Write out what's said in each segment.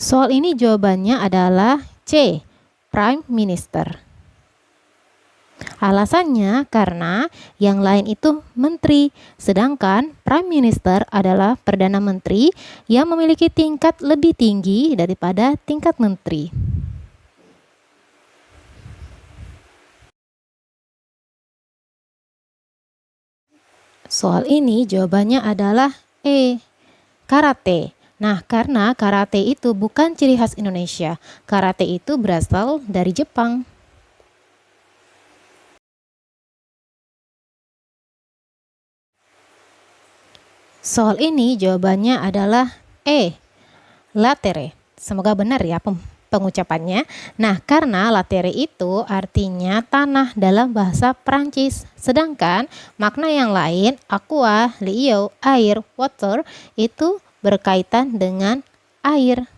Soal ini jawabannya adalah C, Prime Minister. Alasannya karena yang lain itu menteri, sedangkan Prime Minister adalah Perdana Menteri yang memiliki tingkat lebih tinggi daripada tingkat menteri. Soal ini jawabannya adalah E, karate. Nah, karena karate itu bukan ciri khas Indonesia. Karate itu berasal dari Jepang. Soal ini jawabannya adalah E, latere. Semoga benar ya pengucapannya. Nah, karena latere itu artinya tanah dalam bahasa Prancis. Sedangkan makna yang lain, aqua, liio, air, water, itu berkaitan dengan air.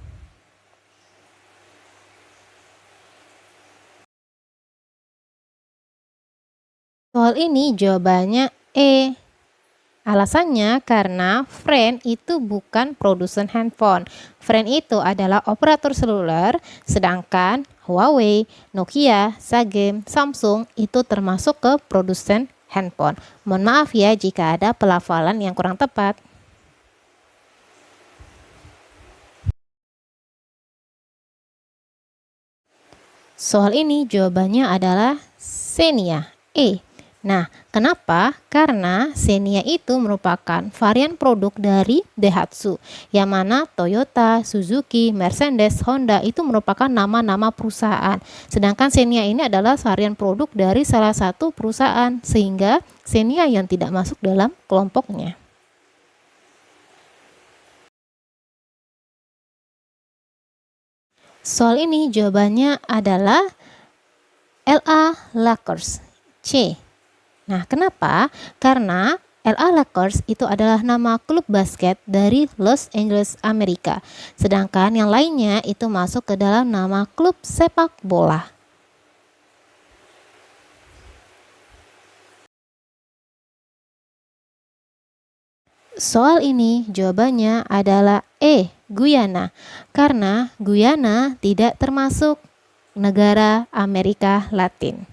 Soal ini jawabannya E. Alasannya karena Friend itu bukan produsen handphone. Friend itu adalah operator seluler, sedangkan Huawei, Nokia, Sagem, Samsung itu termasuk ke produsen handphone. Mohon maaf ya jika ada pelafalan yang kurang tepat. Soal ini jawabannya adalah Xenia, E. Nah, kenapa? Karena Xenia itu merupakan varian produk dari Daihatsu, yang mana Toyota, Suzuki, Mercedes, Honda itu merupakan nama-nama perusahaan. Sedangkan Xenia ini adalah varian produk dari salah satu perusahaan, sehingga Xenia yang tidak masuk dalam kelompoknya. Soal ini jawabannya adalah LA Lakers, C. Nah, kenapa? Karena LA Lakers itu adalah nama klub basket dari Los Angeles, Amerika. Sedangkan yang lainnya itu masuk ke dalam nama klub sepak bola. Soal ini jawabannya adalah E, Guyana. Karena Guyana tidak termasuk negara Amerika Latin.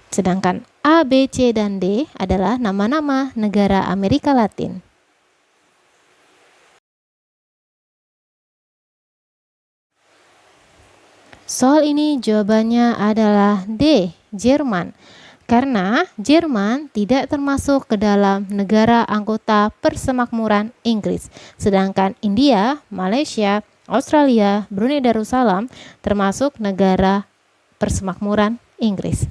Sedangkan A, B, C, dan D adalah nama-nama negara Amerika Latin. Soal ini jawabannya adalah D, Jerman. Karena Jerman tidak termasuk ke dalam negara anggota Persemakmuran Inggris. Sedangkan India, Malaysia, Australia, Brunei Darussalam termasuk negara Persemakmuran Inggris.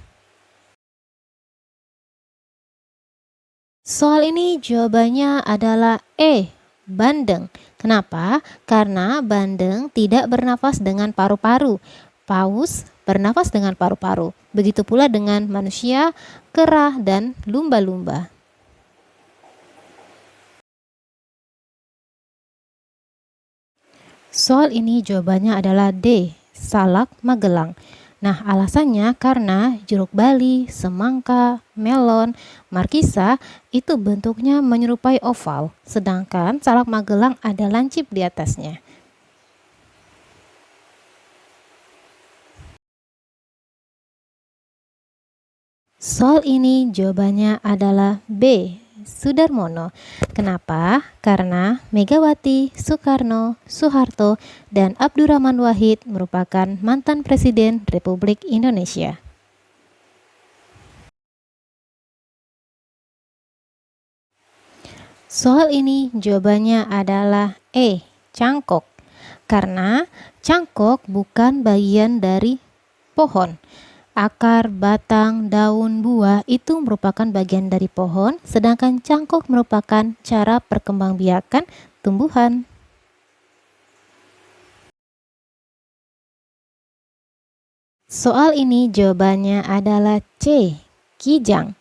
Soal ini jawabannya adalah E, Bandeng. Kenapa? Karena bandeng tidak bernafas dengan paru-paru. Paus bernafas dengan paru-paru. Begitu pula dengan manusia, kera, dan lumba-lumba. Soal ini jawabannya adalah D, Salak Magelang. Nah, alasannya karena jeruk bali, semangka, melon, markisa itu bentuknya menyerupai oval, sedangkan salak Magelang ada lancip di atasnya. Soal ini jawabannya adalah B, Sudarmono. Kenapa? Karena Megawati, Soekarno, Soeharto, dan Abdurrahman Wahid merupakan mantan Presiden Republik Indonesia. Soal ini jawabannya adalah E, cangkok. Karena cangkok bukan bagian dari pohon. Akar, batang, daun, buah itu merupakan bagian dari pohon, sedangkan cangkok merupakan cara perkembangbiakan tumbuhan. Soal ini jawabannya adalah C, kijang.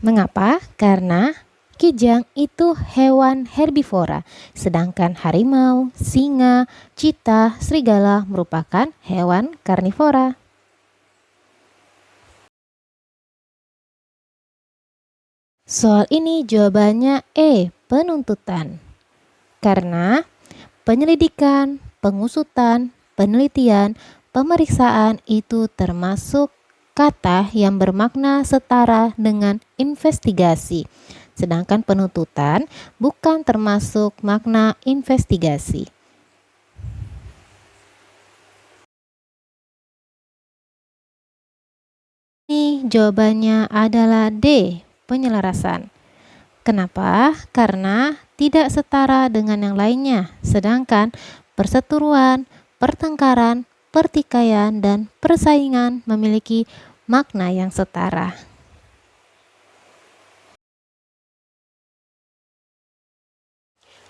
Mengapa? Karena kijang itu hewan herbivora, sedangkan harimau, singa, cheetah, serigala merupakan hewan karnivora. Soal ini jawabannya E, penuntutan. Karena Penyelidikan, pengusutan, penelitian, pemeriksaan itu termasuk kata yang bermakna setara dengan investigasi. Sedangkan penuntutan bukan termasuk makna investigasi. Ini jawabannya adalah D, penyelarasan. Kenapa? Karena tidak setara dengan yang lainnya, sedangkan perseteruan, pertengkaran, pertikaian, dan persaingan memiliki makna yang setara.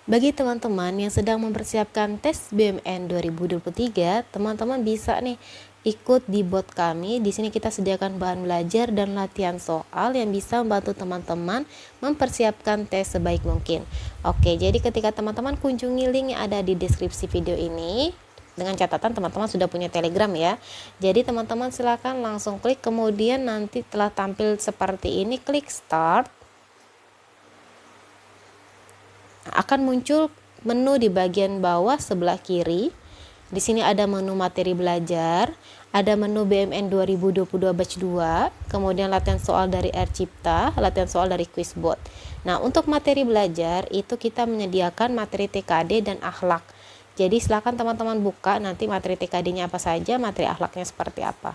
Bagi teman-teman yang sedang mempersiapkan tes BMN 2023, teman-teman bisa nih ikut di bot kami. Di sini kita sediakan bahan belajar dan latihan soal yang bisa membantu teman-teman mempersiapkan tes sebaik mungkin. Oke, jadi ketika teman-teman kunjungi link yang ada di deskripsi video ini, dengan catatan teman-teman sudah punya Telegram ya. Jadi teman-teman silakan langsung klik, kemudian nanti telah tampil seperti ini, klik start. Akan muncul menu di bagian bawah sebelah kiri. Di sini ada menu materi belajar, ada menu BMN 2022 batch 2, kemudian latihan soal dari R-Cipta, latihan soal dari Quizbot. Nah, untuk materi belajar itu kita menyediakan materi TKD dan akhlak. Jadi silakan teman-teman buka nanti materi TKD-nya apa saja, materi akhlaknya seperti apa.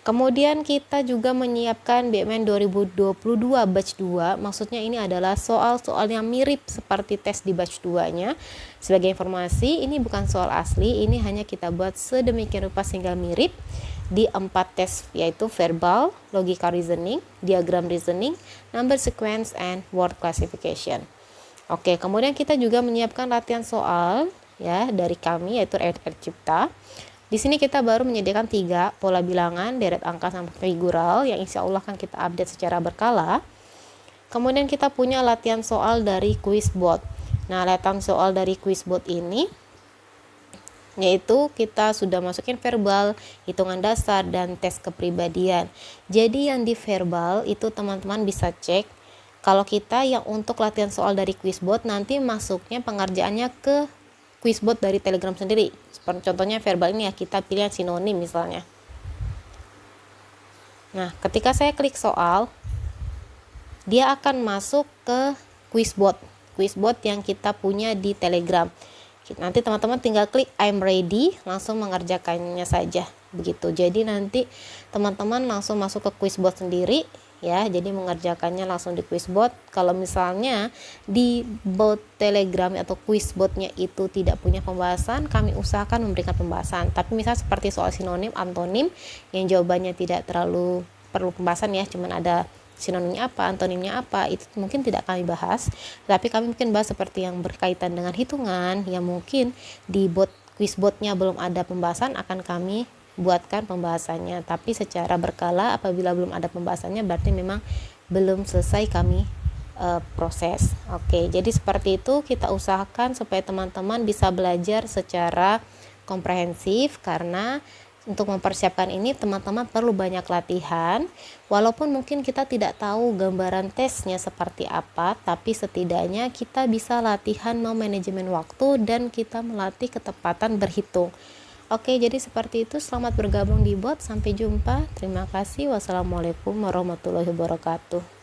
Kemudian kita juga menyiapkan BMN 2022 batch 2, maksudnya ini adalah soal-soal yang mirip seperti tes di batch 2-nya. Sebagai informasi, ini bukan soal asli, ini hanya kita buat sedemikian rupa sehingga mirip di 4 tes, yaitu verbal, logical reasoning, diagram reasoning, number sequence, and word classification. Oke, kemudian kita juga menyiapkan latihan soal ya dari kami, yaitu R-Cipta. Di sini kita baru menyediakan 3 pola bilangan, deret angka sampai figural yang insya Allah akan kita update secara berkala. Kemudian kita punya latihan soal dari Quizbot. Nah, latihan soal dari Quizbot ini yaitu kita sudah masukin verbal, hitungan dasar, dan tes kepribadian. Jadi yang di verbal itu teman-teman bisa cek. Kalau kita yang untuk latihan soal dari Quizbot nanti masuknya pengerjaannya ke Quizbot dari Telegram sendiri. Seperti contohnya verbal ini ya, kita pilih sinonim misalnya. Nah, ketika saya klik soal, dia akan masuk ke Quizbot. Quizbot yang kita punya di Telegram. Nanti teman-teman tinggal klik I'm ready, langsung mengerjakannya saja. Begitu. Jadi nanti teman-teman langsung masuk ke Quizbot sendiri ya, jadi mengerjakannya langsung di Quizbot. Kalau misalnya di bot Telegram atau Quizbotnya itu tidak punya pembahasan, kami usahakan memberikan pembahasan. Tapi misalnya seperti soal sinonim, antonim yang jawabannya tidak terlalu perlu pembahasan ya, cuman ada sinonimnya apa, antonimnya apa, itu mungkin tidak kami bahas. Tapi kami mungkin bahas seperti yang berkaitan dengan hitungan yang mungkin di bot Quizbotnya belum ada pembahasan, akan kami buatkan pembahasannya, tapi secara berkala. Apabila belum ada pembahasannya berarti memang belum selesai kami proses. Oke, jadi seperti itu kita usahakan supaya teman-teman bisa belajar secara komprehensif, karena untuk mempersiapkan ini teman-teman perlu banyak latihan. Walaupun mungkin kita tidak tahu gambaran tesnya seperti apa, tapi setidaknya kita bisa latihan memanajemen waktu dan kita melatih ketepatan berhitung. Oke, jadi seperti itu. Selamat bergabung di bot. Sampai jumpa. Terima kasih. Wassalamualaikum warahmatullahi wabarakatuh.